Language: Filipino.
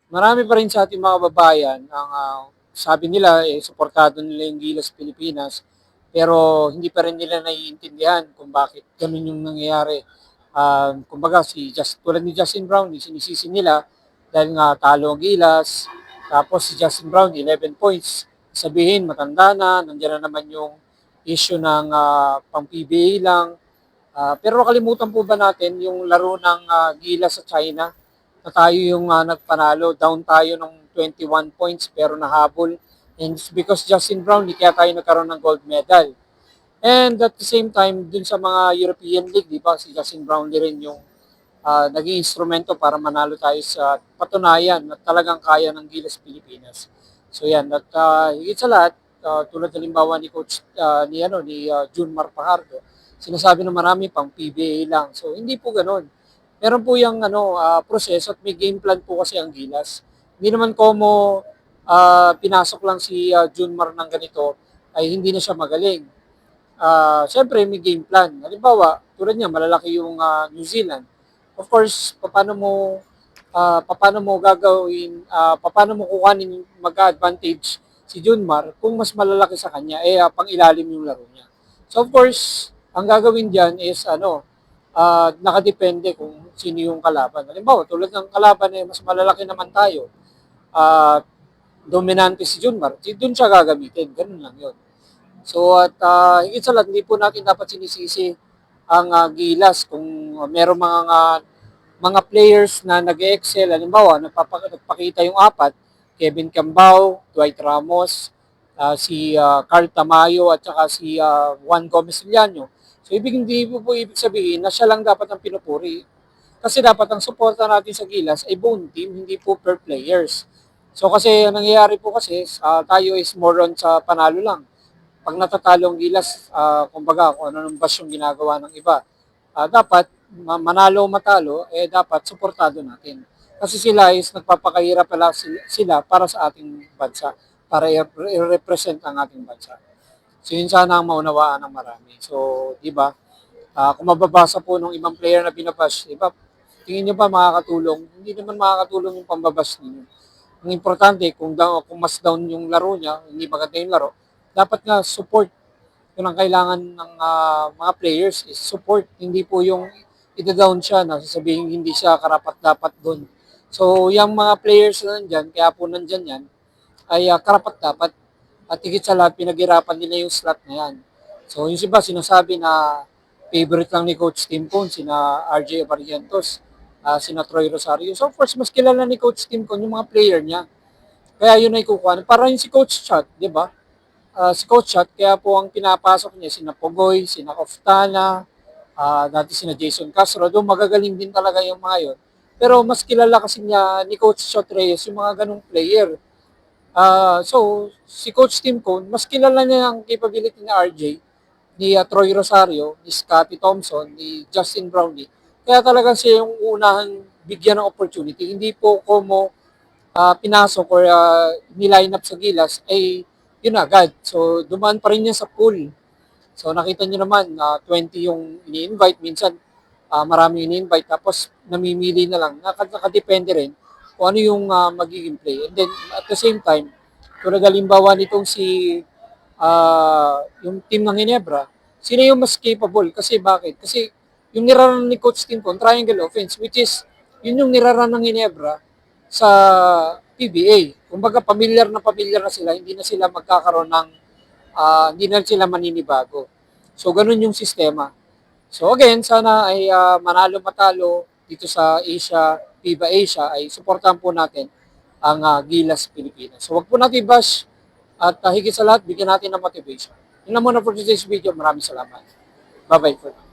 marami pa rin sa ating mga kababayan ang sabi nila suportado nila yung Gilas Pilipinas pero hindi pa rin nila naiintindihan kung bakit ganun yung nangyayari. Kumbaga tulad ni Justin Brown, sinisisi nila dahil nga talo ang Gilas, tapos si Justin Brown 11 points. Sabihin matanda na, nandiyan na naman yung issue ng pang-PBA lang. Pero nakalimutan po ba natin yung laro ng Gilas sa China na tayo yung nagpanalo, down tayo ng 21 points pero nahabol. And it's because Justin Brown, di kaya tayo nagkaroon ng gold medal. And at the same time, dun sa mga European League, di ba, si Justin Brownlee rin yung naging instrumento para manalo tayo sa patunayan na talagang kaya ng Gilas Pilipinas. So yan, at higit sa lahat, tulad halimbawa ni Coach ni Junmar Pajardo, sinasabi na marami pang PBA lang. So hindi po ganoon. Meron po yung proseso at may game plan po kasi ang Gilas. Hindi naman como pinasok lang si Junmar ng ganito ay hindi na siya magaling. Siyempre may game plan. Halimbawa, tulad niya, malalaki yung New Zealand. Of course, paano mo gagawin, paano mo kukuhanin mag-advantage si Junmar kung mas malalaki sa kanya, pang ilalim yung laro niya. So of course, ang gagawin diyan is nakadepende kung sino yung kalaban. Halimbawa, tulad ng kalaban mas malalaki naman tayo, uh, dominante si Junmar, doon siya gagamitin. Ganun lang yun. So at higit sa lahat, hindi po natin dapat sinisisi ang Gilas kung merong mga players na nag-excel. Halimbawa, nagpakita yung apat, Kevin Cambao, Dwight Ramos, si Carl Tamayo at saka si Juan Gomez Villano. So hindi po ibig sabihin na siya lang dapat ang pinupuri. Kasi dapat ang suporta natin sa Gilas ay buong team, hindi po per players. So kasi ang nangyayari po kasi tayo is more on sa panalo lang. Pag natatalo ang Gilas, kumbaga kung ano nung bash yung ginagawa ng iba, dapat manalo o matalo, dapat suportado natin. Kasi sila is nagpapakahirap pala sila para sa ating bansa, para i-represent ang ating bansa. So yun sana ang maunawaan ng marami. So, di ba? Kung mababasa po ng ibang player na binabash, di ba? Tingin nyo ba makakatulong? Hindi naman makakatulong yung pambabash ninyo. Ang importante, kung mas down yung laro niya, hindi maganda yung laro, dapat nga support. Yun ang kailangan ng mga players is support. Hindi po yung ida-down siya na sasabihin hindi siya karapat-dapat doon. So, yung mga players na nandyan, kaya po nandyan yan, ay karapat-dapat. At higit sa lahat, pinaghirapan nila yung slot na yan. So, yung iba sinasabi na favorite lang ni Coach Tim Cone, sina RJ Barrientos, sina Troy Rosario. So, of course, mas kilala ni Coach Tim Cone yung mga player niya. Kaya yun ay kukuha. Para yung si Coach Chat, di ba? Si Coach Chat, kaya po ang pinapasok niya, sina Pogoy, sina Oftana, dati sina Jason Castro, doon magagaling din talaga yung mga yun. Pero mas kilala kasi niya ni Coach Chat Reyes yung mga ganong player. So, si Coach Tim Cone, mas kilala niya ang capability ni RJ, ni Troy Rosario, ni Scotty Thompson, ni Justin Brownlee. Kaya talagang siya yung unahang bigyan ng opportunity. Hindi po como pinasok or niline up sa Gilas, ay yun agad. So, dumaan pa rin niya sa pool. So, nakita niyo naman, 20 yung ini-invite. Minsan, marami ini-invite. Tapos, namimili na lang. Nakadepende rin kung ano yung magiging play. And then, at the same time, tulad halimbawa nitong yung team ng Ginebra, sino yung mas capable? Kasi bakit? Kasi yung niraran ni Coach Tim Con, triangle offense, which is, yun yung niraran ng Ginebra sa PBA. Kumbaga, pamilyar na sila, hindi na sila magkakaroon ng, hindi na sila maninibago. So, ganun yung sistema. So, again, sana ay manalo-matalo dito sa Asia, FIBA Asia, ay suportahan po natin ang Gilas Pilipinas. So, wag po natin bash at higit sa lahat, bigyan natin ng motivation. Yun lang muna for today's video. Maraming salamat. Bye-bye for now.